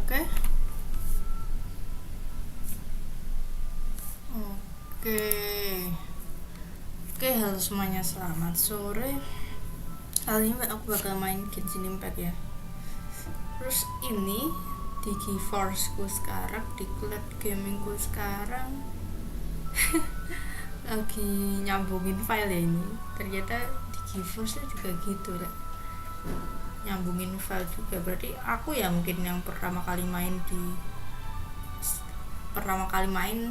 Oke. Oke, halo semuanya, selamat sore. Kali ini aku bakal main Genshin Impact ya. Terus ini di geforce ku sekarang, di cloud gaming ku sekarang lagi nyambungin file ya ini. Ternyata di geforce juga gitu lah, nyambungin file juga. Berarti aku ya mungkin yang pertama kali main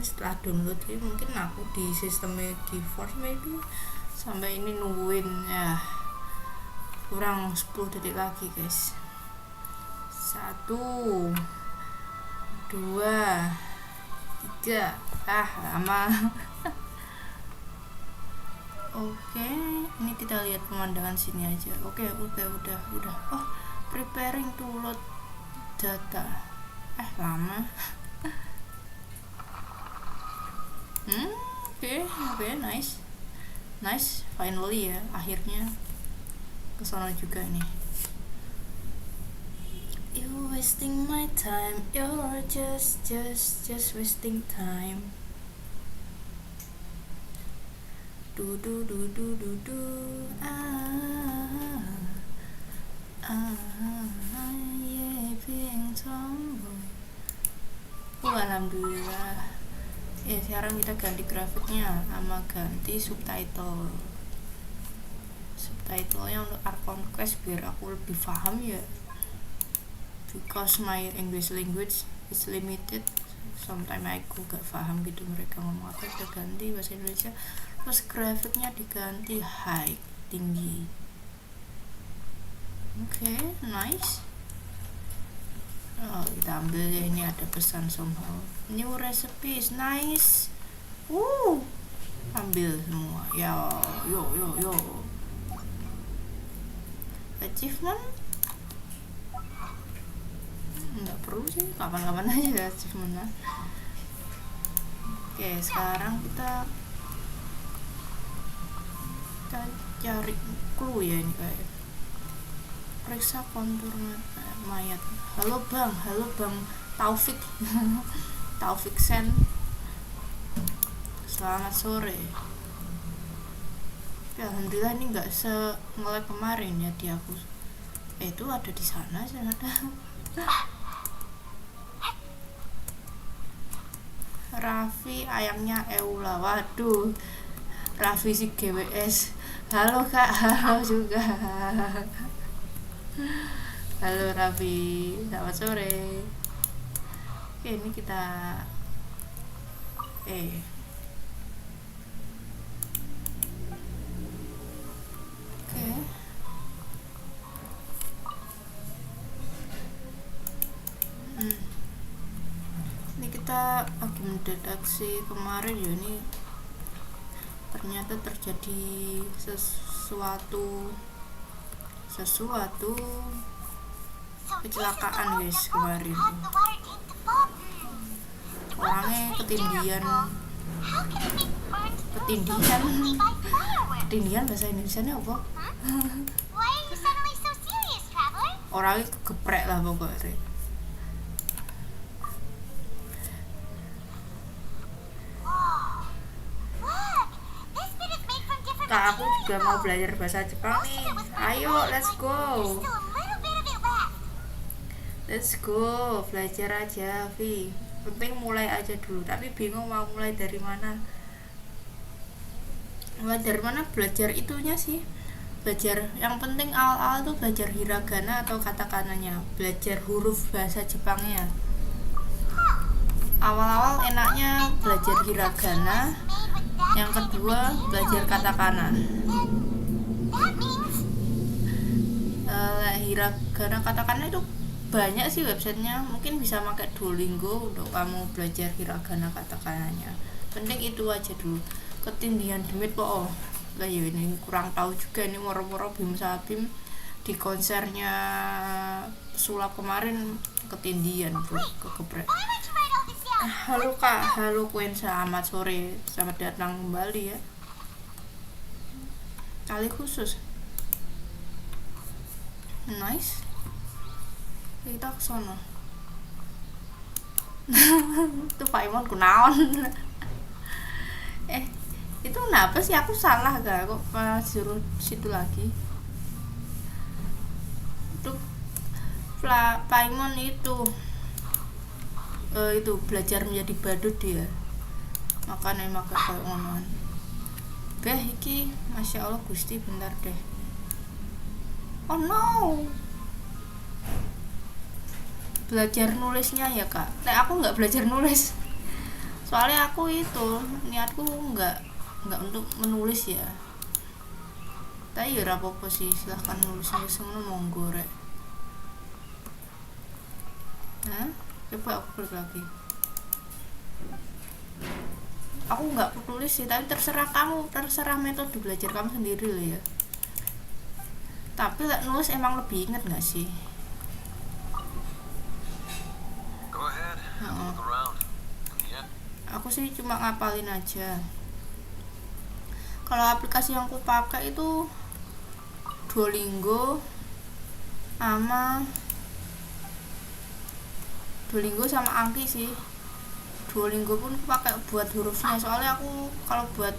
setelah download, jadi mungkin aku di sistemnya geforce maybe sampai ini nungguin ya kurang 10 detik lagi guys. 1 2 3 lama. Oke, ini kita lihat pemandangan sini aja. Oke, udah. Oh, preparing to load data. Lama. Oke, nice, finally ya, akhirnya kesana juga nih. You wasting my time, you're just wasting time. Do yeah, being tomboy. Alhamdulillah. Ya, sekarang kita ganti grafiknya sama ganti subtitlenya untuk ARCHON quest biar aku lebih paham ya, because my English language is limited. Sometimes aku gak paham gitu mereka ngomong apa. Kita ganti bahasa Indonesia, terus grafiknya diganti high, tinggi. Oke, nice. Kita ambil ya, ini ada pesan somehow new recipes, nice. Ambil semua ya. Yo achievement nggak perlu sih, kapan-kapan aja achievement lah. Oke, sekarang kita cari clue ya, ini kayak periksa kontur mayat. Halo bang Taufik. Taufik Sen, selamat sore. Ya, alhamdulillah ini nggak nge-lag kemarin ya di aku. Itu ada di sana sih, ada. Raffi ayamnya Eula. Waduh, Raffi si GWS. Halo kak, halo juga. Halo Raffi, selamat sore. Oke, ini kita Oke. Ini kita lagi mendeteksi kemarin ya, ini ternyata terjadi sesuatu kecelakaan guys kemarin. Orangnya ketindihan bahasa Indonesia nya apa? Orangnya kegeprek lah pokoknya. Kak, aku juga mau belajar bahasa Jepang nih. Ayo, let's go, belajar aja, Vi. Penting mulai aja dulu, tapi bingung mau mulai dari mana. Belajar itunya sih. Belajar, yang penting awal-awal tuh belajar hiragana atau katakananya, belajar huruf bahasa Jepangnya. Awal-awal enaknya belajar hiragana, yang kedua belajar katakana. Hiragana katakana itu banyak sih websitenya, mungkin bisa pakai Duolingo untuk kamu belajar hiragana katakananya. Penting itu aja dulu. Ketindihan demit kok lah ya, ini kurang tahu juga, ini moro-moro bim sabim di konsernya sulap kemarin ketindihan bro, kegeprek. Halo kak, halo Queen, selamat sore, selamat datang kembali ya. Kali khusus, nice. Kita ke sana. Itu Paimon kunaon. Itu kenapa sih, aku salah gak kok malah suruh situ lagi. Itu Paimon itu belajar menjadi badut dia, makanya kayak ngonoan. Beh iki Masya Allah Gusti, bentar deh. Oh no, belajar nulisnya ya kak. Aku nggak belajar nulis, soalnya aku itu niatku nggak untuk menulis ya. Tapi ya rapopo sih, silahkan nulis ngono monggo rek. Coba aku klik lagi. Aku nggak tulis sih, tapi terserah kamu, terserah metode belajar kamu sendiri loh ya. Tapi nulis emang lebih inget nggak sih? Aku sih cuma ngapalin aja. Kalau aplikasi yang aku pakai itu Duolingo sama Anki sih. Duolingo pun pakai buat hurufnya, soalnya aku kalau buat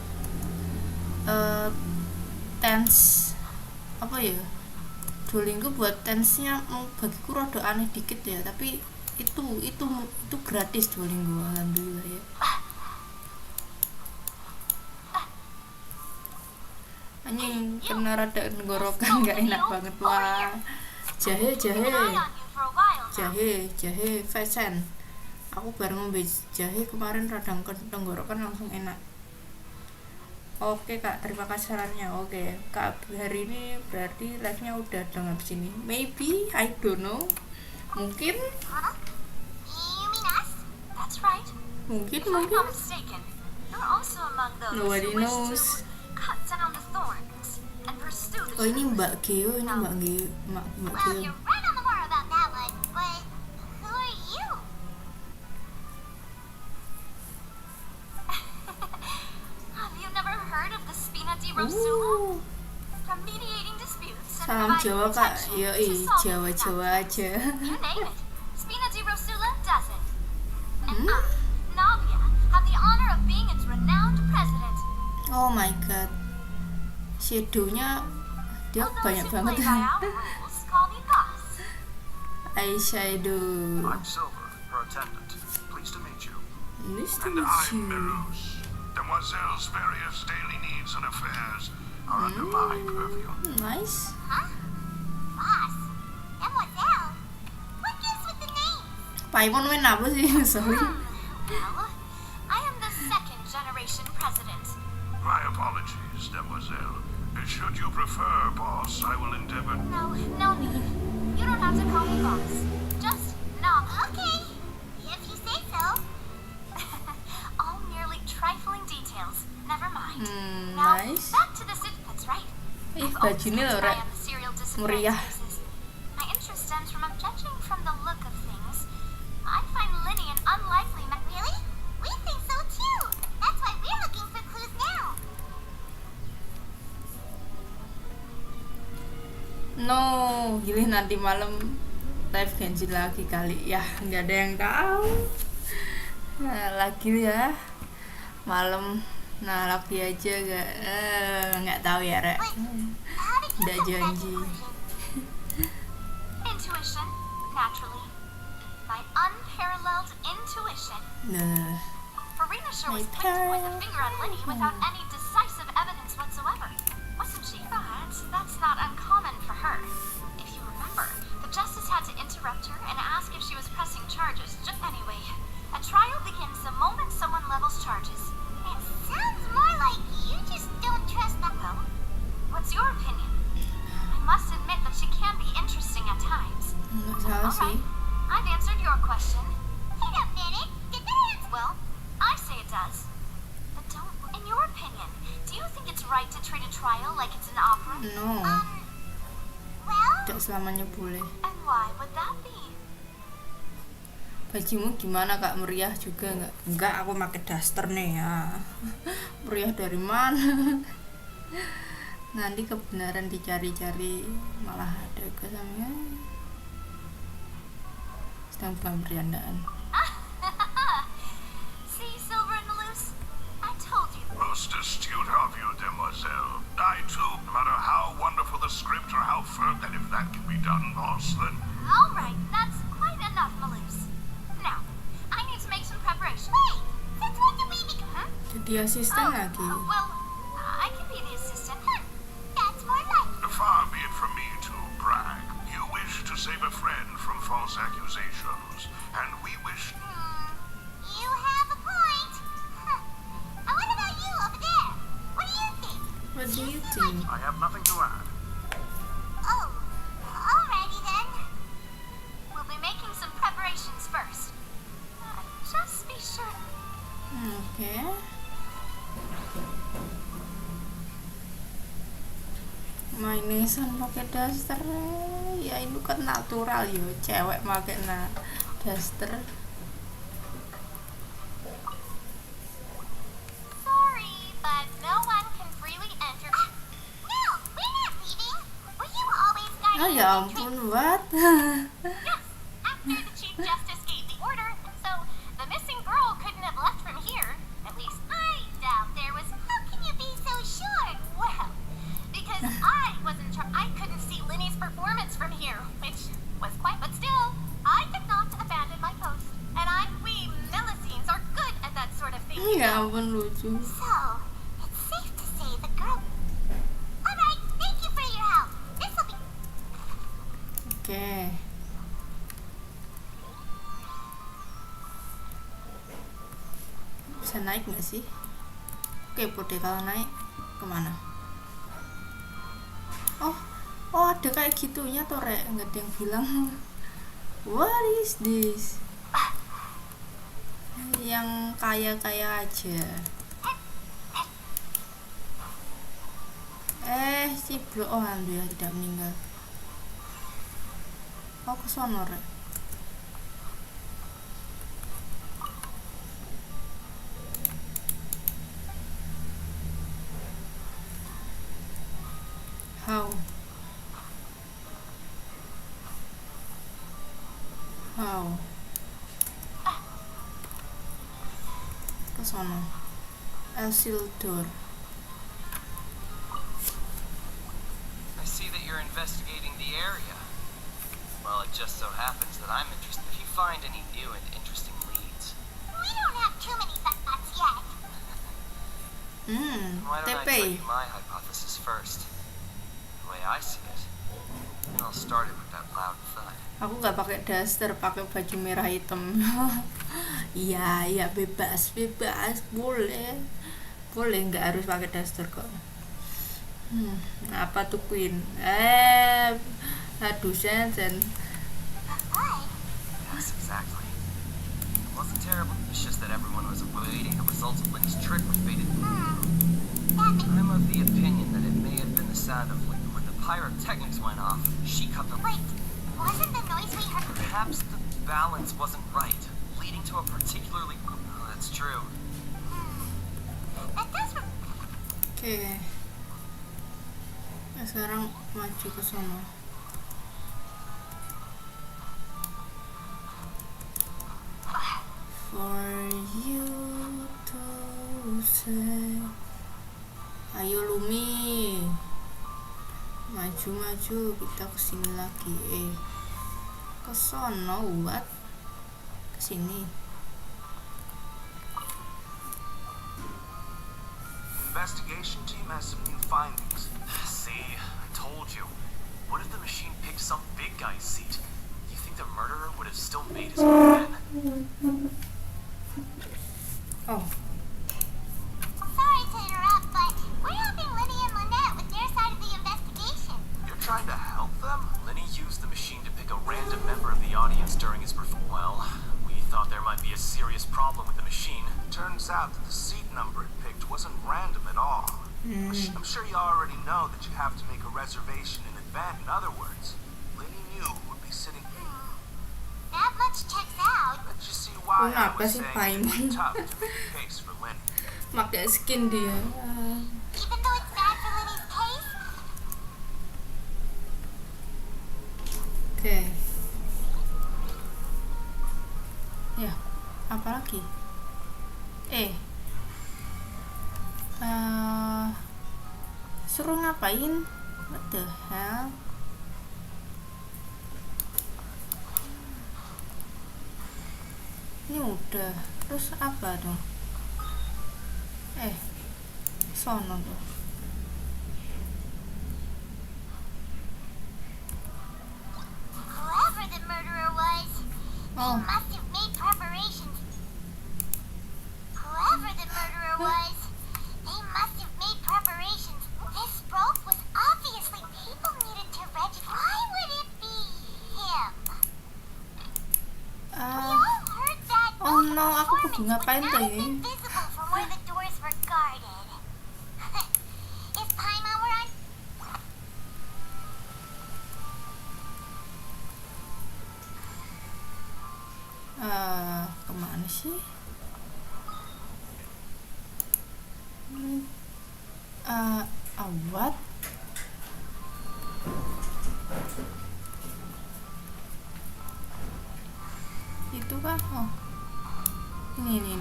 tense apa ya, Duolingo buat tense-nya bagiku rada aneh dikit ya, tapi itu gratis Duolingo, alhamdulillah ya. Anjing kena rada tenggorokan, nggak enak banget. Wah, jahe fashion. Aku baru ngombe jahe kemarin, radang tenggorokan langsung enak. Oke kak, terima kasih sarannya. Oke kak, hari ini berarti live-nya udah dengan sini. Maybe, I don't know. Mungkin. Mungkin. Nobody knows. Oh ini Mbak Geo, Mbak Geo. Salam Jawa kak, yoi Jawa aja. Oh my god, shadow-nya dia banyak banget. Eyeshadow. Nice to meet you. Demoiselle's various daily needs and affairs are under my purview. Nice. Boss, Demoiselle, what gives with the name? Paimon main apa sih? Sorry. Well, I am the second generation president. My apologies, Demoiselle. Should you prefer, boss, I will endeavor. No need. You don't have to call me boss. Just Nom. Okay, if you say so. All merely trifling details. Never mind. Now, Nice. back to the that's right. Bajunya ora meriah. My interest stems from judging from the look of things. I find Linny an unlikely Really? We think so too. That's why we're looking for clues now. No, gini nanti malam live Genshin lagi kali ya, nggak ada yang tahu. Nah, lagi ya malam, nah lagi aja nggak tahu ya rek, nggak janji. Intuition, naturally. My unparalleled intuition. Nah, Farina sure was quick to point the finger at Linny without any decisive evidence whatsoever. Wasn't she? But that's not uncommon for her. If you remember, the justice had to interrupt her and ask if she was pressing charges. Anyway, a trial begins the moment someone levels charges. It sounds more like you just don't trust them. Well, what's your opinion? I must admit that she can be interesting at times. nggak salah sih. I've answered your question. Wait a minute. Did that answer? Well, I say it does. But don't. In your opinion, do you think it's right to treat a trial like it's an opera? No, Well, tidak selamanya boleh. and why would that be? Bajumu gimana kak, meriah juga nggak? Enggak, aku pakai daster nih ya. Meriah dari mana? Nanti kebenaran dicari-cari malah ada kesannya sedang bukan bercandaan. Dia asisten lagi. Well, I can be the assistant. That's more like it. Far be it from me to brag. You wish to save a friend from false accusations, and we wish... You have a point. And what about you over there? What do you think? What do you think? I have nothing to add. Oh, alrighty then. We'll be making some preparations first. Just be sure. Oke. Mainesan pakai daster. Ya itu kan natural yo, cewek pakai daster. Sorry, but no one can freely enter. No, we're not leaving. Were you always guiding Oh ya ampun, what? Yes, after the Chief Justice gave the order, so the missing girl couldn't have left from here. At least I doubt there was. How can you be so sure? Well, because I wasn't I couldn't see Linny's performance from here, which was quite. But still, I did not abandon my post, and we Melusines are good at that sort of thing. Ya ampun, lucu. So, it's safe to say the girl. Alright, thank you for your help. This'll be. Oke. Bisa naik nggak sih? Kepo deh kalau naik kemana? Oh ada kayak gitunya tuh Rek, nggak ada yang bilang. What is this? Yang kaya-kaya aja. Si Bro, oh alhamdulillah tidak meninggal. Oh kesono Rek. How? Ke sono. Door. I see that you're investigating the area. Well, it just so happens that I'm interested. If you find any new and interesting leads, We don't have too many thoughts yet. why don't I tell TP. you my hypothesis first? The way I see it, and I'll start it with that loud thud. Aku nggak pakai daster, pakai baju merah hitam. Iya bebas, boleh nggak harus pakai daster kok. Apa tuh Queen? Aduh Shen. Yes, exactly. It wasn't terrible. It's just that everyone was awaiting the results of Linny's trick with faded. I'm of the opinion that it may have been the sound of when the pyrotechnics went off. She cut the. Wait, wasn't the noise we heard? Perhaps the balance wasn't right, leading to a particularly. Oh, that's true. That does. Oke. Nah, sekarang maju ke sono. For you to say. Ayo Lumi. Maju, kita kesini lagi. Ke sono, what? Kesini. Investigation team has some new findings. See, I told you. What if the machine picked some big guy's seat? You think the murderer would have still made his way then? Oh, Sorry to interrupt, but we're helping Linny and Lynette with their side of the investigation. You're trying to help them? Lenny used the machine to pick a random member of the audience during his performance. Well, we thought there might be a serious problem with the machine. Turns out that the seat number it picked wasn't random at all. I'm sure you already know that you have to make a reservation in advance. In other words, Lenny knew who would be sitting. That much checks out. Let's just see why I Kenapa was sih saying it'd be Paimon? tough to make a case for Lenny. pakai skin dia. Even though it's bad for Linny's case, Oke. Ya, apa lagi? Suruh ngapain? What the hell? Ini udah. Terus apa dong? sono tuh. Whoever the murderer was, Oh. they must have made preparations. Whoever the murderer was, they must have made preparations. This rope was obviously people needed to register. Why would it be him? We all heard that Oh no, aku performance kudu would ngapain not tuh have ini? been visible from where the doors were guarded. If Paima were on Kemana sih? What? Itu kan? Oh, ini.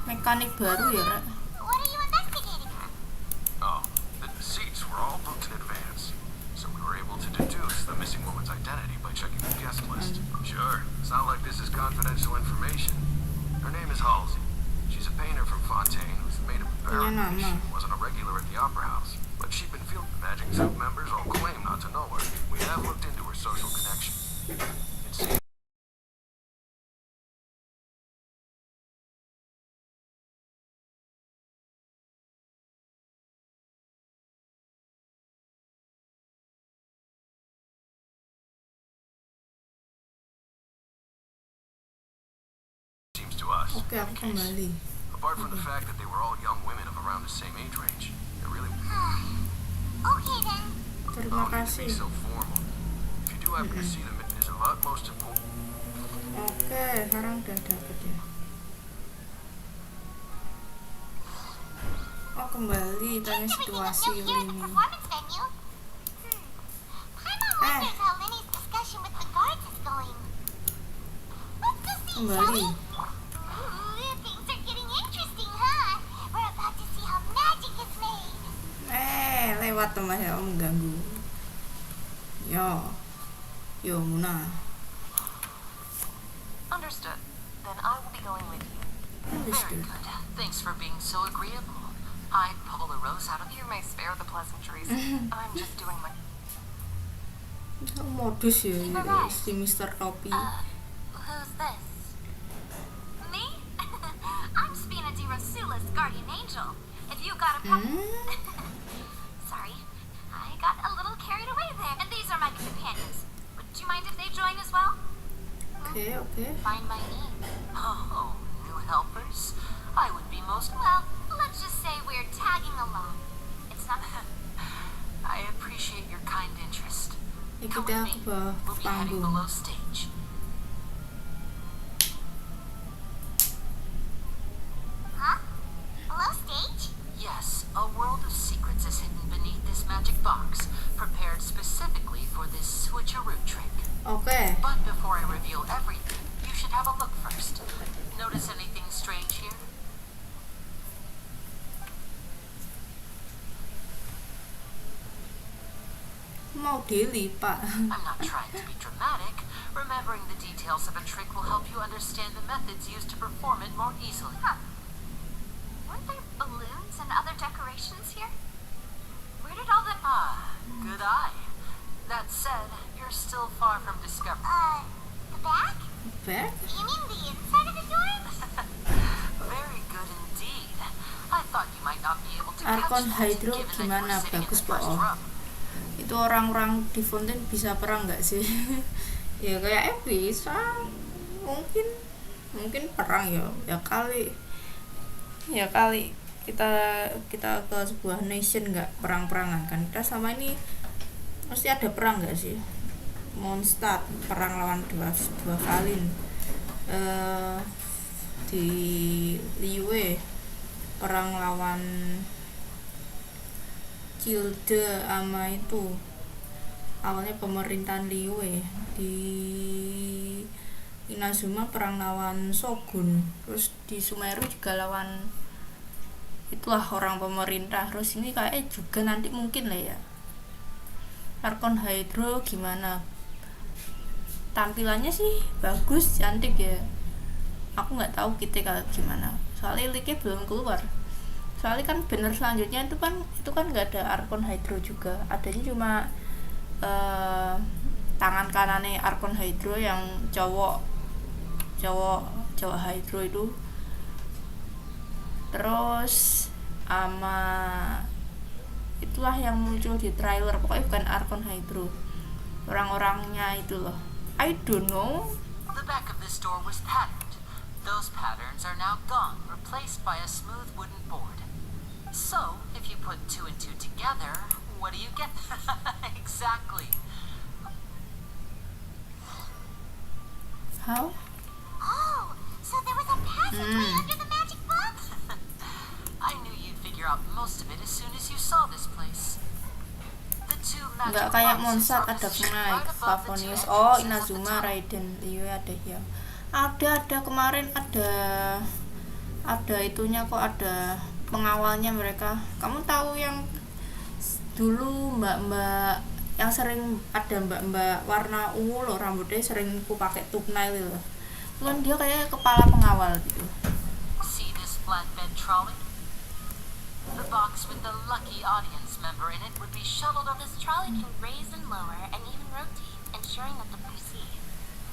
Mekanik baru ya, Rek? what are you investigating? Oh, the seats were all booked in advance, so we were able to deduce the missing woman's identity by checking the guest list. Sure, it's not like this is confidential information. Her name is Halsey. She's a painter from Fontaine who's made a Punya nama. She wasn't a regular at the Opera House, but she'd been filmed. Magic Soup members all claim not to know her. We have looked into her social connection. It seems to us. Oke, aku kembali. Apart from the fact that they were all young women of around the same age range, it really Okay then. Terima don't need to kasih. be so formal. If you do happen to see them, it is of utmost importance. Oke, sekarang udah dapet ya. Oh, kembali tanya Checked everything of situasi note here at the ini. performance venue. Paima wonders how Lenny's discussion with the guards is going. Let's go see, shall Kembali. we? Things are getting interesting, huh? We're about to see how magic is made. Lewat tuh Mas ya, Om ganggu. Yo, Muna. Understood. Then I will be going with you. Very Understood. good. Thanks for being so agreeable. I'd pull a rose out of you. May spare the pleasantries. I'm just doing my... Modus ya, gitu, si Mr. Topi. Who's this? Me? I'm Spina di Rosula's guardian angel. If you got a Sorry, I got a little carried away there. And these are my companions. Would you mind if they join as well? Oke. Find my name. Oh, new helpers? I would be most... Well, let's just say we're tagging along. It's not... I appreciate your kind interest. Ini Come kita with ke me. We'll be heading panggung. below stage. Huh? Below stage? Yes, a world of secrets is hidden beneath this magic box, prepared specifically for this switcheroo trick. Oke. But before I reveal everything, you should have a look first. Notice anything strange here? Mau daily, Pak. I'm not trying to be dramatic. Remembering the details of a trick will help you understand the methods used to perform it more easily. Huh. Weren't there balloons and other decorations here? Where did all the... Good eye. That said, you're still far from discovery. The back? Back? You mean the inside of the door? Very good indeed. I thought you might not be able to Archon catch that, Hydro given that you gimana? were sitting in Bagus the first po. row. Itu orang-orang di Fontaine bisa perang nggak sih? Ya kayak bisa. Mungkin perang ya kali kita ke sebuah nation nggak perang-perangan kan, kita sama ini mesti ada perang nggak sih? Mondstadt perang lawan dua kali di Liwe perang lawan Gilde sama itu awalnya pemerintahan Liwe. Di Inazuma perang lawan Shogun, terus di Sumeru juga lawan itulah orang pemerintah. Terus ini kayak juga nanti mungkin lah ya Archon Hydro gimana, tampilannya sih bagus, cantik ya. Aku nggak tahu kita kayak gimana, soalnya leaknya belum keluar. Soalnya kan banner selanjutnya itu kan nggak ada Archon Hydro juga, adanya cuma tangan kanannya Archon Hydro yang cowok Hydro itu, terus sama itulah yang muncul di trailer, pokoknya bukan Archon Hydro, orang-orangnya itu loh, I don't know. The back of this door was patterned. Those patterns are now gone, replaced by a smooth wooden board. So, if you put 2 and 2 together, what do you get? Exactly. How? Oh, so there was a passageway under the magic box? I knew you'd figure out most of it as soon as you saw this place. The two magic Nggak kayak boxes Monsat are ada positioned Knight, right above the two Favonius, entrances oh at the Inazuma, top. Raiden, iya ada ya. Ada kemarin ada itunya kok, ada pengawalnya mereka. Kamu tahu yang dulu mbak-mbak yang sering ada mbak-mbak warna ungu loh, rambutnya sering ku pakai thumbnail loh. Itu kan dia kayak kepala pengawal gitu. See this flatbed trolley? The box with the lucky audience member in it would be shuttled over. This trolley can raise and lower and even rotate, ensuring that the proceed.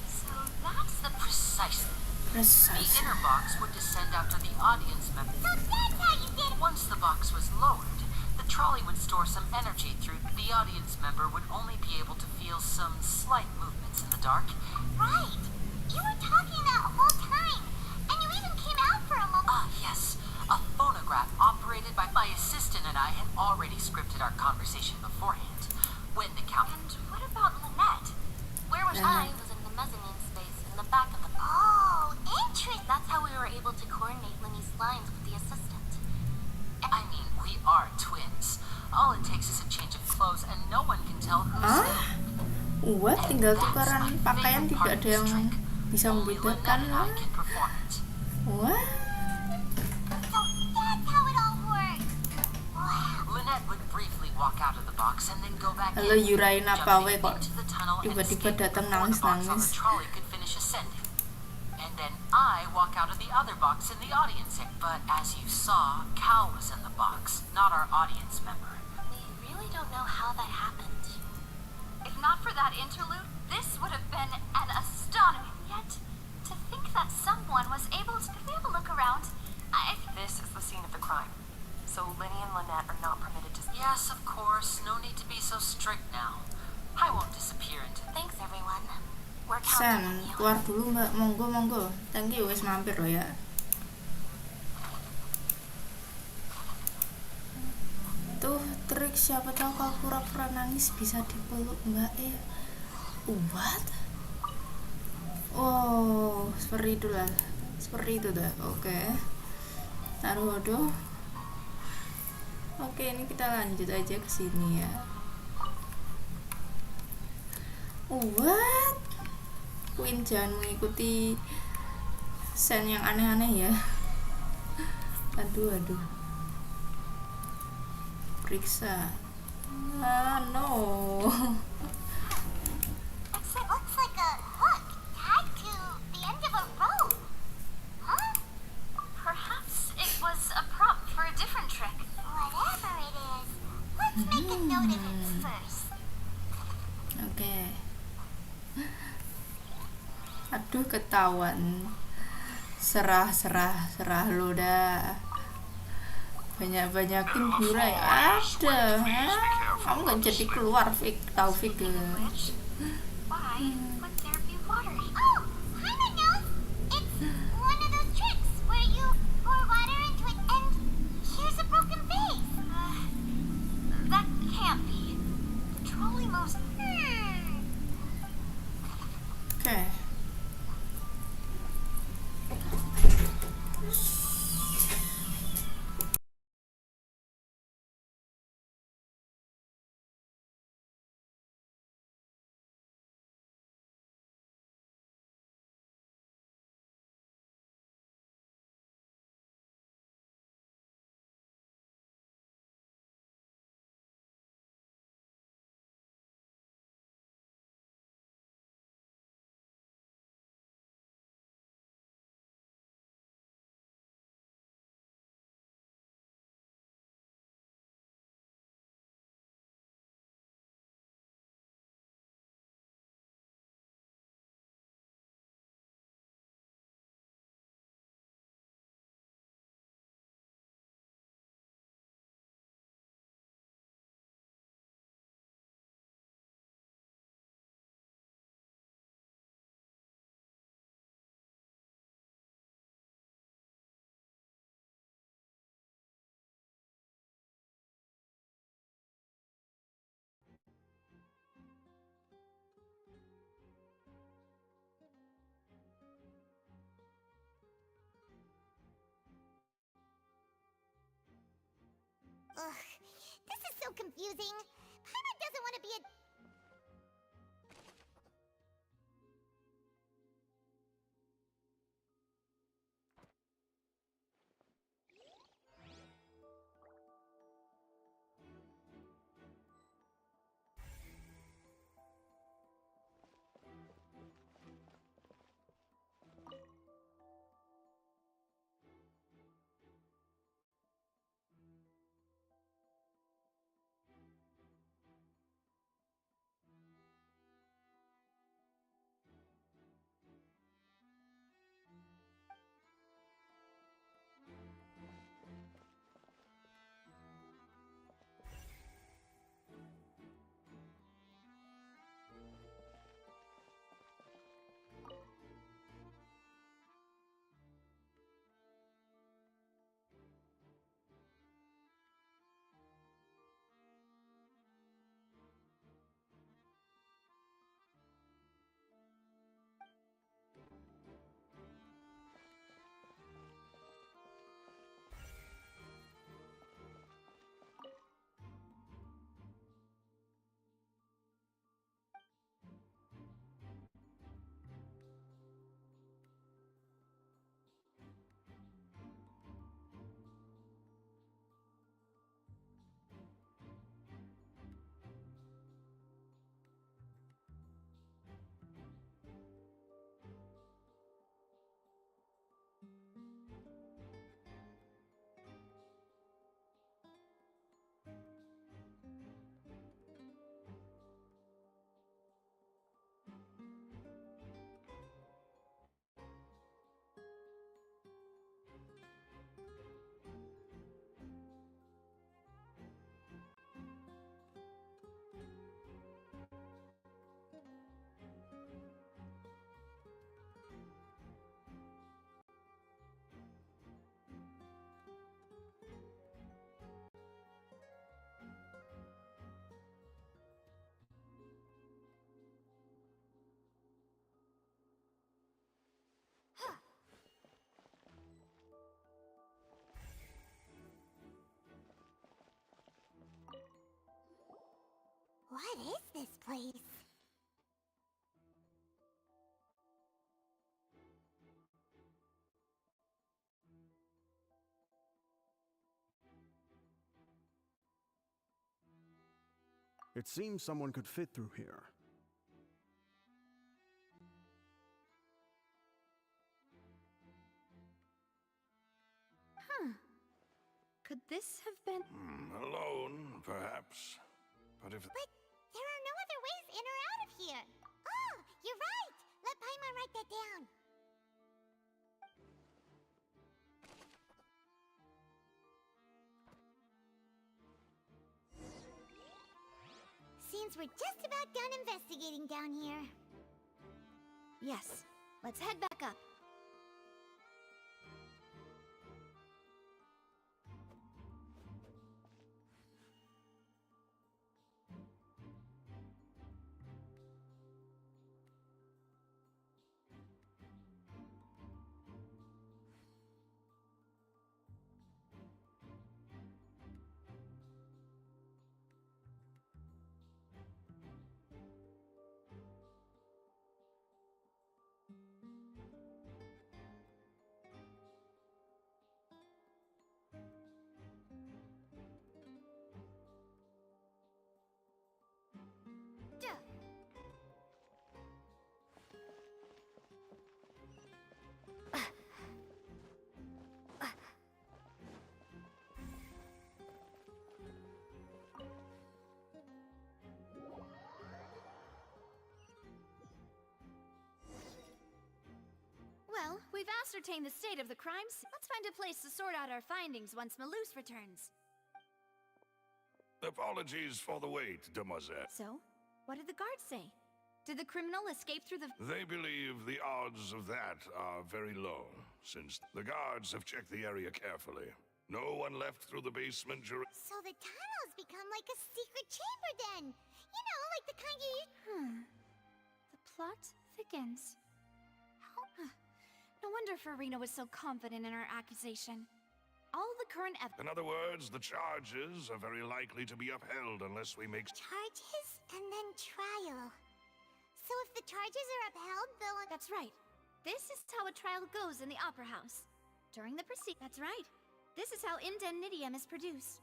So that's the Precisely. The Precisely. inner box would descend after the audience member. So that's how you did it. Once the box was lowered, the trolley would store some energy through. The audience member would only be able to feel some slight movements in the dark. Right. You were talking that whole time, and you even came out for a moment. Ah, yes. A phonograph operated by my assistant and I had already scripted our conversation beforehand. When the count... And what about Lynette? Where was Lynette. I? Was in the mezzanine space in the back of the... Oh, interesting. That's how we were able to coordinate Winnie's lines with the assistant. I mean, we are twins. All it takes is a change of clothes and no one can tell who's Hah? who. What? And Tinggal that's tukaran my pakaian, favorite part tidak of ada this yang trick. bisa Only membedakan Lynette and lah. I can perform it. What? So that's how it all worked. Wow. Lynette would briefly walk out of the box and then go back Halo, in, Yurain apa jumping we kok into the tunnel and tiba-tiba escaping datang before the box on the nangis-nangis. trolley could finish ascending. And then I walk out of the other box in the audience area. But as you saw, Cal was in the box, not our audience member. We really don't know how that happened. If not for that interlude, this would have been an astonishing. Yet, to think that someone was able to... Could we have a look around? This is the scene of the crime. So Lenny and Lynette are not permitted to... Yes, of course. No need to be so strict now. I won't disappear into... Thanks, everyone. We're counting Sen, on you. keluar dulu mbak, monggo. Thank you, wes mampir loh ya. Tuh, trik siapa tahu kalau pura-pura nangis bisa dipeluk mbak What? Oh, seperti itulah. Seperti itu dah. Oke. Naruhodo. Oke, ini kita lanjut aja ke sini ya. What? Queen jangan mengikuti sen yang aneh-aneh ya. Aduh. Periksa. No. It looks like a hook tied to the end of a rope. Huh? Perhaps it was a prop for a different trick. Whatever it is, let's make a note of it first. Oke. Aduh, ketahuan. Serah lu dah. Banyakin burai ada. Kamu nggak jadi keluar Taufik. Why would there be water? Oh, Hannah knows. It's one of those tricks where you pour water into it and here's a broken vase. That can't be. The trolley moves. Oke. confusing. Paimon doesn't want to be a... What is this place? It seems someone could fit through here. Could this have been... Alone, perhaps. But if... But there are no other ways in or out of here. Oh, you're right. Let Paimon write that down. Seems we're just about done investigating down here. Yes, let's head back up. Well, we've ascertained the state of the crimes. Let's find a place to sort out our findings once Malus returns. Apologies for the wait, demoiselle. So, what did the guards say? Did the criminal escape through the... They believe the odds of that are very low, since the guards have checked the area carefully. No one left through the basement during... So the tunnels become like a secret chamber then. You know, like the kind you... The plot thickens. How... No wonder Farina was so confident in her accusation. all the current evidence. In other words, the charges are very likely to be upheld unless we make... Charges and then trial. So if the charges are upheld, they'll... That's right. This is how a trial goes in the Opera House. During the That's right. This is how indemnitium is produced.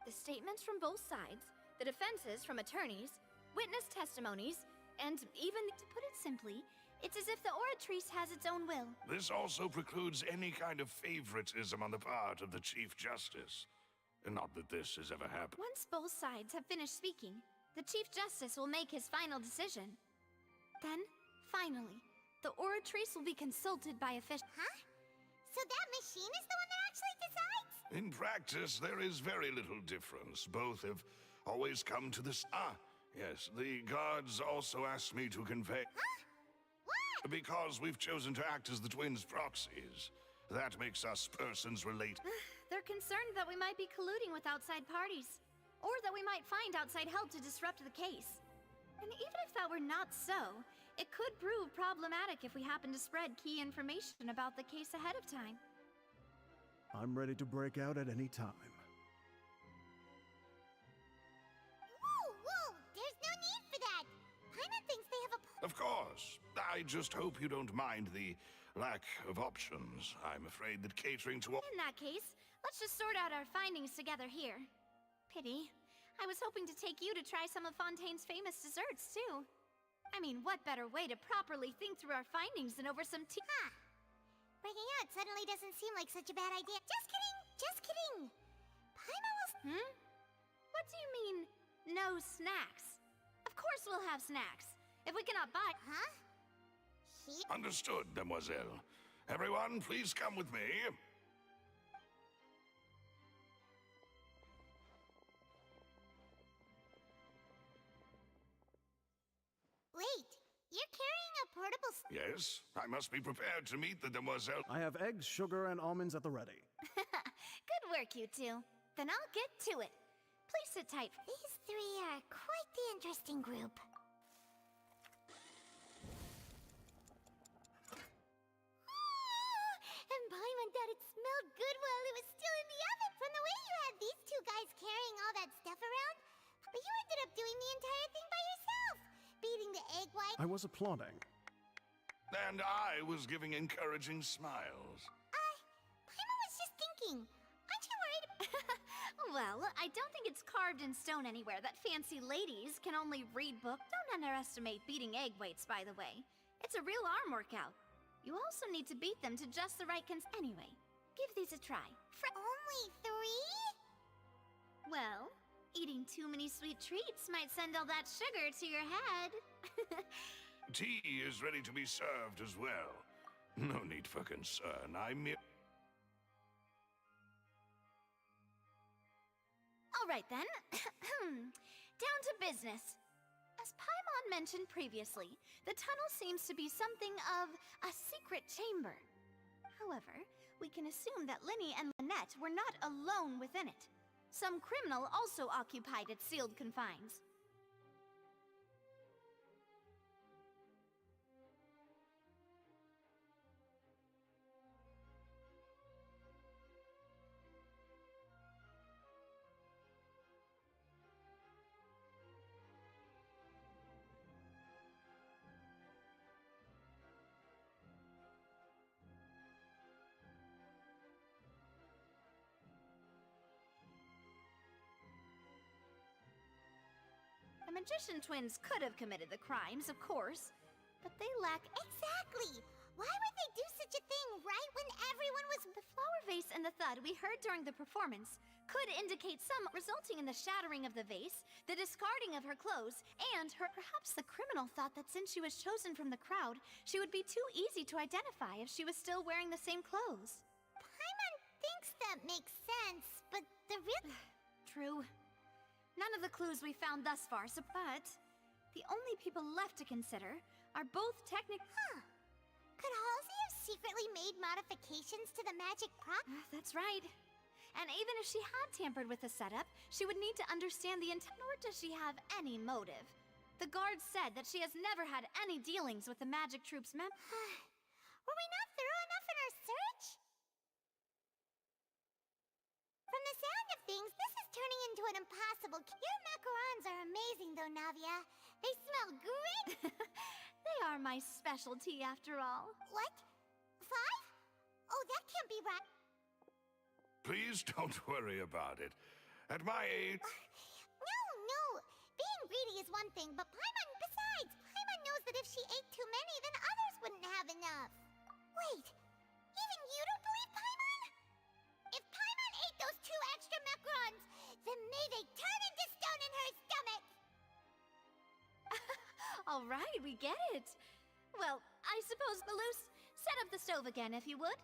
The statements from both sides, the defenses from attorneys, witness testimonies, and even, to put it simply, it's as if the oratrice has its own will. This also precludes any kind of favoritism on the part of the Chief Justice. Not that this has ever happened. Once both sides have finished speaking, the Chief Justice will make his final decision. Then, finally, the oratrice will be consulted by officials. Huh? So that machine is the one that actually decides? In practice, there is very little difference. Both have always come to this... Yes, the guards also asked me to convey... Huh? What? Because we've chosen to act as the twins' proxies. That makes us persons related. They're concerned that we might be colluding with outside parties, or that we might find outside help to disrupt the case. And even if that were not so, it could prove problematic if we happen to spread key information about the case ahead of time. I'm ready to break out at any time. Whoa! There's no need for that! Paimon thinks they have a... Of course. I just hope you don't mind the lack of options. I'm afraid that catering to all... In that case, let's just sort out our findings together here. Pity. I was hoping to take you to try some of Fontaine's famous desserts, too. I mean, what better way to properly think through our findings than over some tea? Huh. Breaking out suddenly doesn't seem like such a bad idea. Just kidding! Paimon will... What do you mean, no snacks? Of course we'll have snacks, if we cannot buy... Huh? Understood, demoiselle. Everyone, please come with me. Wait, you're carrying a portable... Yes, I must be prepared to meet the demoiselle. I have eggs, sugar, and almonds at the ready. Good work, you two. Then I'll get to it. Please sit tight. These three are quite the interesting group. And Paimon thought it smelled good while it was still in the oven. From the way you had these two guys carrying all that stuff around, but you ended up doing the entire thing by yourself. Beating the egg white. I was applauding. And I was giving encouraging smiles. Paimon was just thinking. Aren't you worried? Well, I don't think it's carved in stone anywhere that fancy ladies can only read books. Don't underestimate beating egg weights, by the way. It's a real arm workout. You also need to beat them to just the right Anyway, give these a try. Only 3? Well, eating too many sweet treats might send all that sugar to your head. Tea is ready to be served as well. No need for concern. I'm mere... All right then. Down to business. As Paimon mentioned previously, the tunnel seems to be something of a secret chamber. However, we can assume that Linny and Lynette were not alone within it. Some criminal also occupied its sealed confines. The Magician twins could have committed the crimes, of course, but they lack... Exactly! Why would they do such a thing right when everyone was... The flower vase and the thud we heard during the performance could indicate some, resulting in the shattering of the vase, the discarding of her clothes, and perhaps the criminal thought that since she was chosen from the crowd, she would be too easy to identify if she was still wearing the same clothes. Paimon thinks that makes sense, but the real... True. None of the clues we found thus far, but the only people left to consider are both technically... Could Halsey have secretly made modifications to the magic prop? That's right. And even if she had tampered with the setup, she would need to understand the intent, nor does she have any motive. The guards said that she has never had any dealings with the magic troops' Were we not thorough enough in our search? From the sound of things, this is turning into an impossible. Your macarons are amazing, though, Navia. They smell great. They are my specialty, after all. What? 5? Oh, that can't be right. Please don't worry about it. At my age... No. Being greedy is one thing, but besides, Paimon knows that if she ate too many, then others wouldn't have enough. Wait, even you don't believe Paimon? If Paimon ate those 2 extra macarons, then may they turn into stone in her stomach! All right, we get it. Well, I suppose, Malus, set up the stove again, if you would.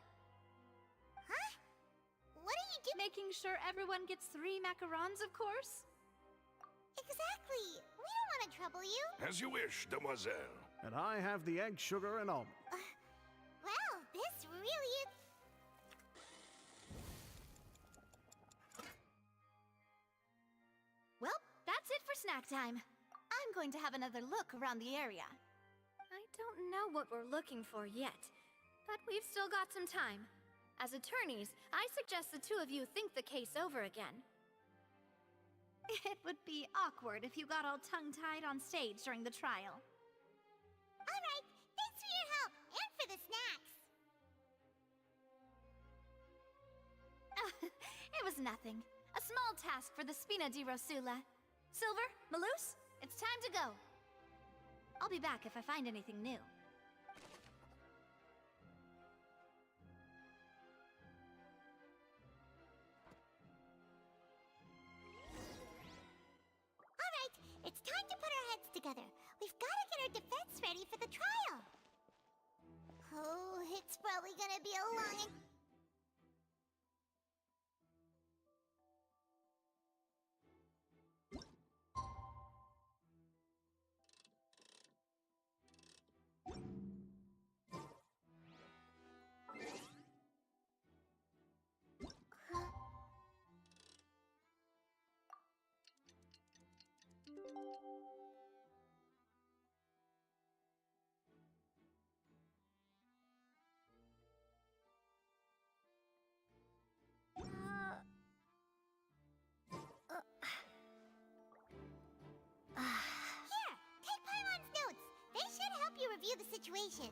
Huh? What are you doing? Making sure everyone gets 3 macarons, of course. Exactly. We don't want to trouble you. As you wish, demoiselle. And I have the egg, sugar, and almond. Well, this really is... Well, that's it for snack time. I'm going to have another look around the area. I don't know what we're looking for yet, but we've still got some time. As attorneys, I suggest the 2 of you think the case over again. It would be awkward if you got all tongue-tied on stage during the trial. All right, thanks for your help, and for the snacks. It was nothing. A small task for the Spina di Rosula. Silver, Malus, it's time to go. I'll be back if I find anything new. All right, it's time to put our heads together. We've got to get our defense ready for the trial. Oh, it's probably gonna be a long... Here, take Paimon's notes. They should help you review the situation.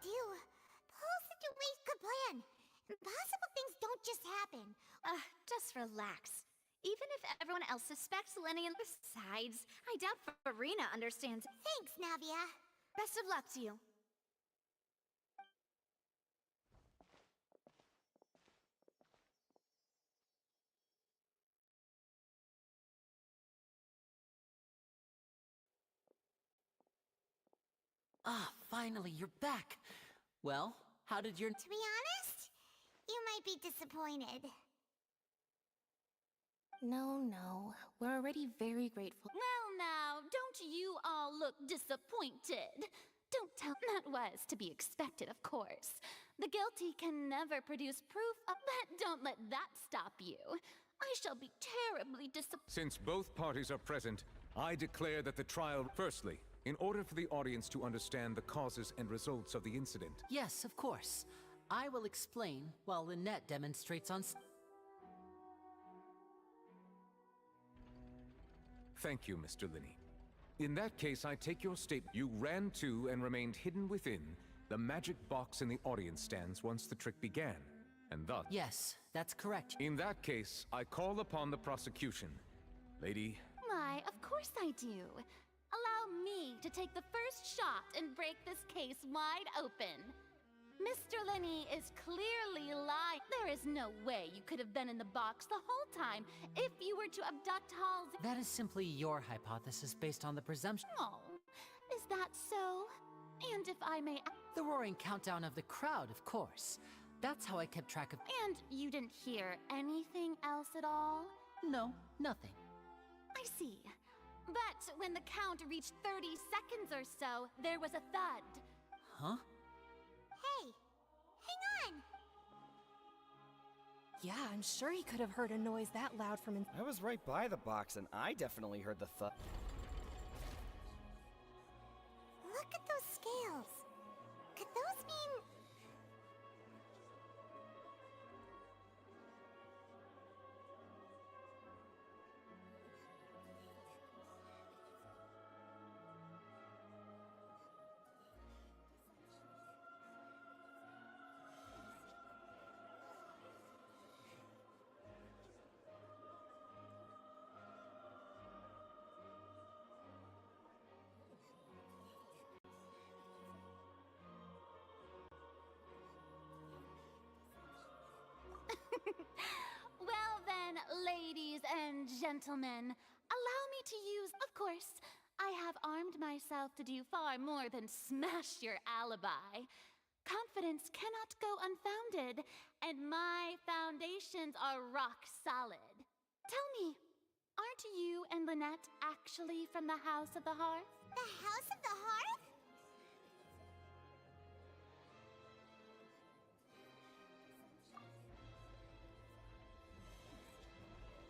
Do the whole situation. Good plan. Impossible things don't just happen. Just relax. Even if everyone else suspects Lenny and besides, I doubt Farina understands. Thanks, Navia. Best of luck to you. Ah, finally, you're back. Well, how did your... To be honest, you might be disappointed. No, we're already very grateful. Well now, don't you all look disappointed? Don't tell that was to be expected, of course. The guilty can never produce proof, but don't let that stop you. I shall be terribly disappointed. Since both parties are present, I declare that the trial... Firstly, in order for the audience to understand the causes and results of the incident... Yes, of course. I will explain while Lynette demonstrates on... Thank you, Mr. Linney. In that case, I take your statement. You ran to and remained hidden within the magic box in the audience stands once the trick began, and thus... Yes, that's correct. In that case, I call upon the prosecution. Lady... Why, of course I do. Allow me to take the first shot and break this case wide open. Mr. Linney is clearly lying. There is no way you could have been in the box the whole time if you were to abduct Halsey. That is simply your hypothesis based on the presumption. Oh, is that so? And if I may... The roaring countdown of the crowd, of course. That's how I kept track of... And you didn't hear anything else at all? No, nothing. I see. But when the count reached 30 seconds or so, there was a thud. Huh? Hey, hang on! Yeah, I'm sure he could have heard a noise that loud from in— I was right by the box and I definitely heard the thud. Look at those scales. Could those mean... Well then, ladies and gentlemen, allow me to use... Of course, I have armed myself to do far more than smash your alibi. Confidence cannot go unfounded, and my foundations are rock solid. Tell me, aren't you and Lynette actually from the House of the Hearth? The House of the Hearth?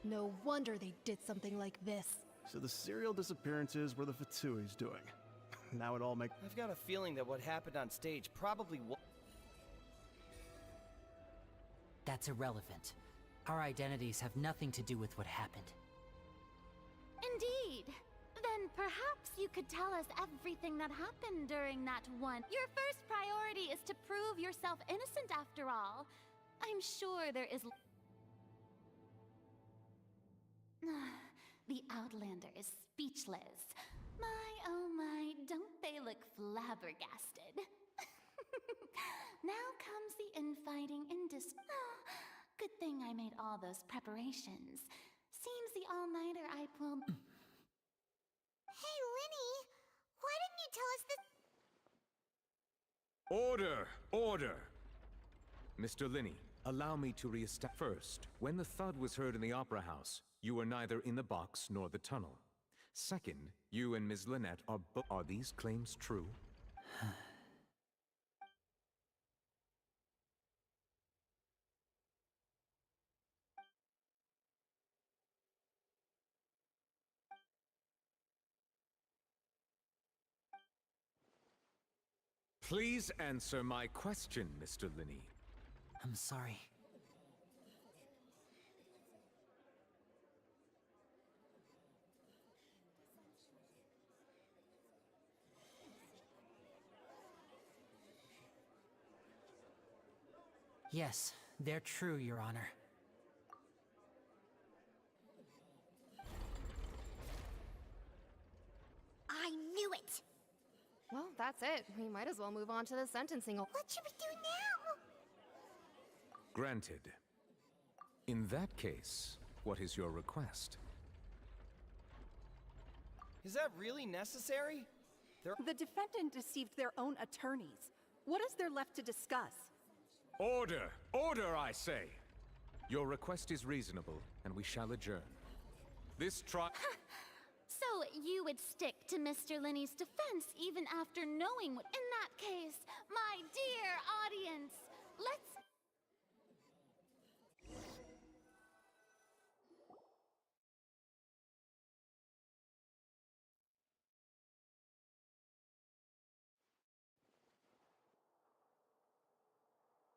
No wonder they did something like this. So the serial disappearances were the Fatui's doing. Now it all makes... I've got a feeling that what happened on stage probably That's irrelevant. Our identities have nothing to do with what happened. Indeed. Then perhaps you could tell us everything that happened during that one. Your first priority is to prove yourself innocent after all. I'm sure there is... The Outlander is speechless. My, oh my, don't they look flabbergasted? Now comes the infighting in good thing I made all those preparations. Seems the all-nighter I pulled... Hey, Linny! Why didn't you tell us this? Order! Order! Mr. Linney, allow me to reestablish. First, when the thud was heard in the Opera House, you were neither in the box nor the tunnel. Second, you and Ms. Lynette are both... Are these claims true? Please answer my question, Mr. Linney. I'm sorry. Yes, they're true, Your Honor. I knew it! Well, that's it. We might as well move on to the sentencing. What should we do now? Granted. In that case, what is your request? Is that really necessary? The defendant deceived their own attorneys. What is there left to discuss? Order! Order, I say! Your request is reasonable, and we shall adjourn. This trial... So you would stick to Mr. Linney's defense even after knowing what... In that case, my dear audience, let's...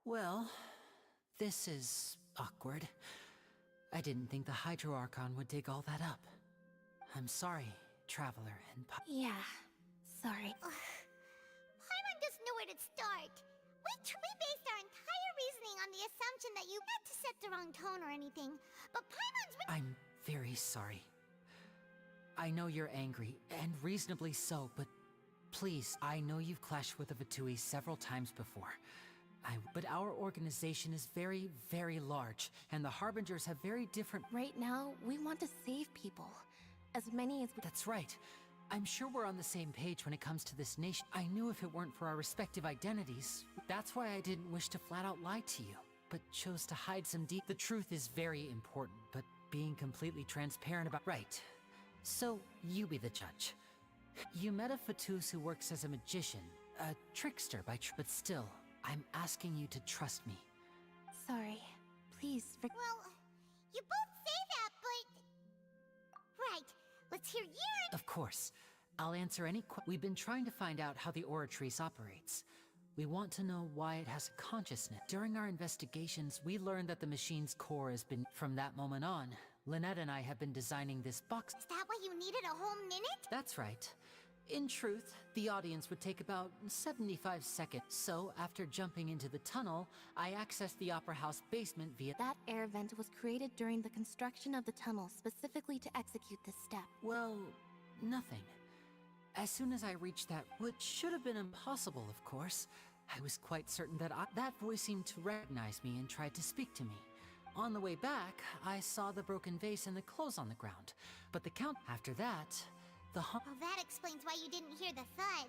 Well, this is awkward. I didn't think the Hydro Archon would dig all that up. I'm sorry, Traveler and Yeah, sorry. Paimon doesn't know where to start. We based our entire reasoning on the assumption that you meant to set the wrong tone or anything, but Paimon's I'm very sorry. I know you're angry, and reasonably so, but please, I know you've clashed with the Fatui several times before. But our organization is very, very large, and the Harbingers have very different— Right now, we want to save people. As many as we— That's right. I'm sure we're on the same page when it comes to this nation. I knew if it weren't for our respective identities, that's why I didn't wish to flat out lie to you, but chose to hide some deep— The truth is very important, but being completely transparent about— Right. So, you be the judge. You met a Fatus who works as a magician, a trickster by but still, I'm asking you to trust me. Sorry. Please Well, you both say that, but... Right. Let's hear yours. Of course. I'll answer any We've been trying to find out how the Oratrice operates. We want to know why it has a consciousness. During our investigations, we learned that the machine's core has been— From that moment on, Lynette and I have been designing this box. Is that why you needed a whole minute? That's right. In truth, the audience would take about 75 seconds. So, after jumping into the tunnel, I accessed the Opera House basement via— That air vent was created during the construction of the tunnel specifically to execute this step. Well, nothing. As soon as I reached that, which should have been impossible, of course, I was quite certain that that voice seemed to recognize me and tried to speak to me. On the way back, I saw the broken vase and the clothes on the ground. But the count— After that, Well, that explains why you didn't hear the thud.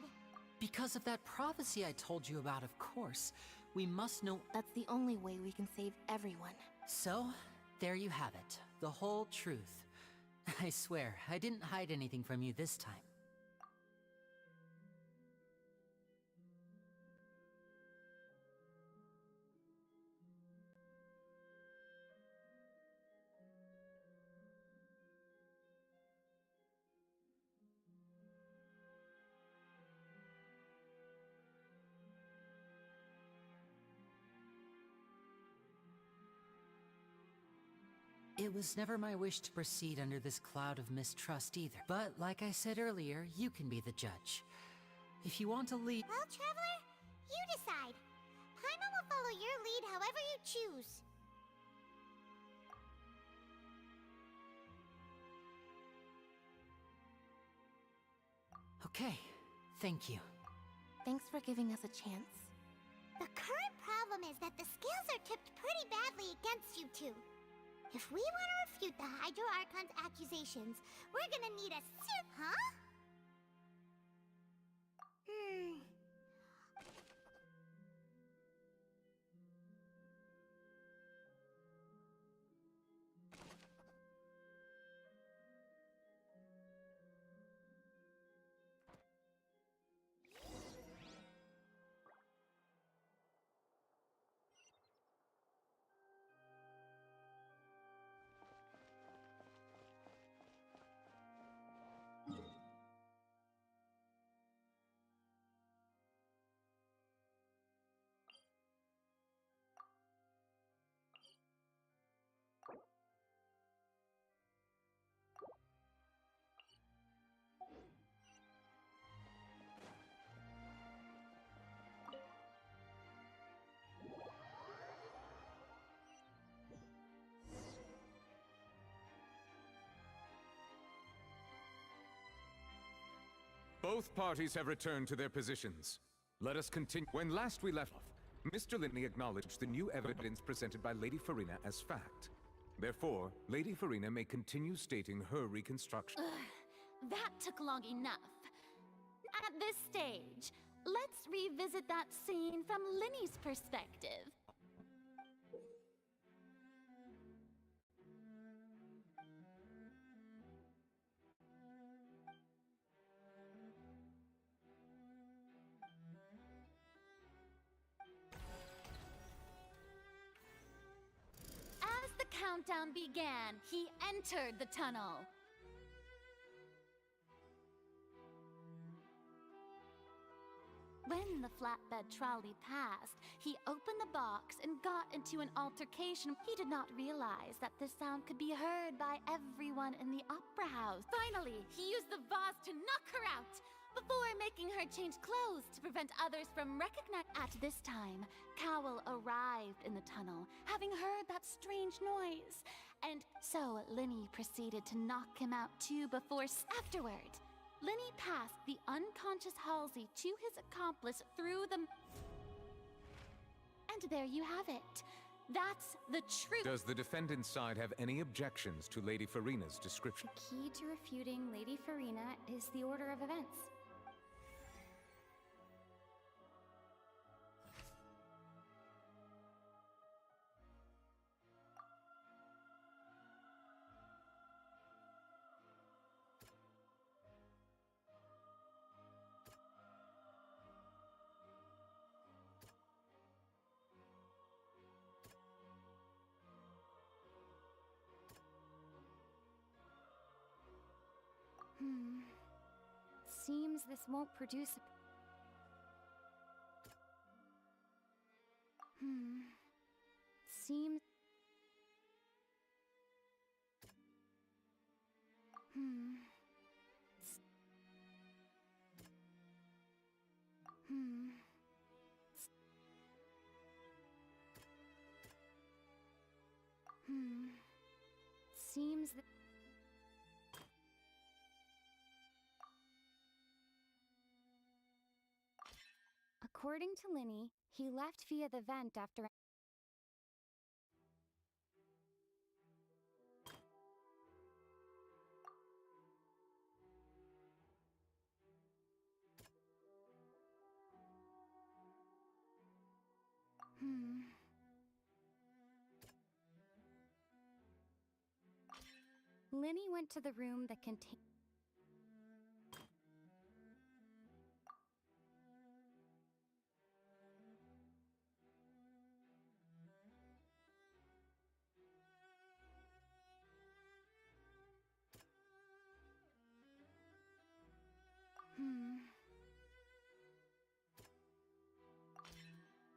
Because of that prophecy I told you about, of course. We must know— That's the only way we can save everyone. So, there you have it. The whole truth. I swear, I didn't hide anything from you this time. It was never my wish to proceed under this cloud of mistrust either. But like I said earlier, you can be the judge. If you want to lead— Well, Traveler, you decide. Paimon will follow your lead however you choose. Okay, thank you. Thanks for giving us a chance. The current problem is that the scales are tipped pretty badly against you two. If we want to refute the Hydro Archon's accusations, we're gonna need a Huh? Both parties have returned to their positions. Let us continue. When last we left off, Mr. Linney acknowledged the new evidence presented by Lady Farina as fact. Therefore, Lady Farina may continue stating her reconstruction. That took long enough. At this stage, let's revisit that scene from Linney's perspective. As the countdown began, he entered the tunnel. When the flatbed trolley passed, he opened the box and got into an altercation. He did not realize that this sound could be heard by everyone in the opera house. Finally, he used the vase to knock her out before making her change clothes to prevent others from recognizing. At this time, Cowell arrived in the tunnel, having heard that strange noise. And so Linny proceeded to knock him out too before afterward. Linny passed the unconscious Halsey to his accomplice through the... And there you have it. That's the truth. Does the defendant's side have any objections to Lady Farina's description? The key to refuting Lady Farina is the order of events. Seems this won't produce a... Seems... Seems that... According to Linny, he left via the vent after... Linny went to the room that contained...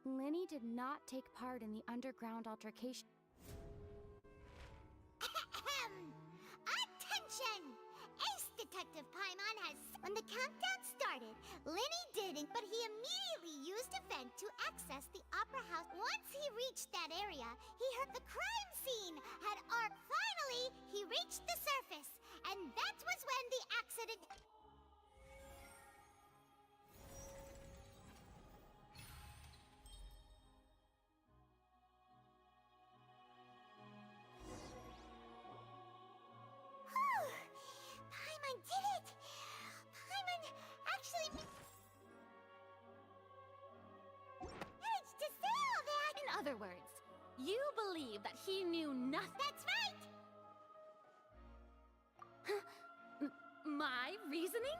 Linny did not take part in the underground altercation. Attention! Ace Detective Paimon has... When the countdown started, Linny didn't, but he immediately used a vent to access the opera house. Once he reached that area, he heard the crime scene had finally, he reached the surface, and that was when the accident... Paimon did it! Paimon actually managed to say all that! In other words, you believe that he knew nothing. That's right! My reasoning?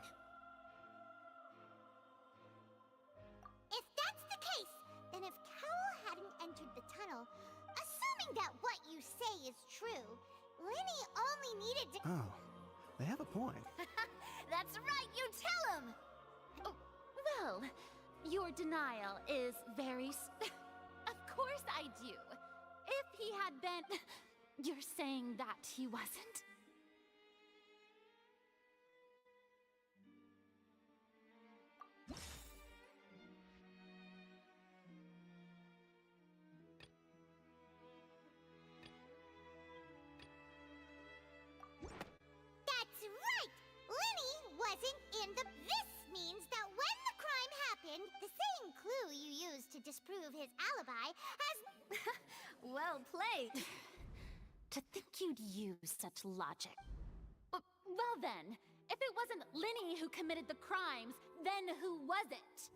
If that's the case, then if Cowell hadn't entered the tunnel, assuming that what you say is true, Linny only needed to... Oh, they have a point. That's right, you tell him! Oh, well, your denial is very... Of course I do. If he had been... You're saying that he wasn't? That's right! Linny wasn't in the... This means that when the crime happened, the same clue you used to disprove his alibi has... Well played. To think you'd use such logic. Well then, if it wasn't Linny who committed the crimes, then who was it?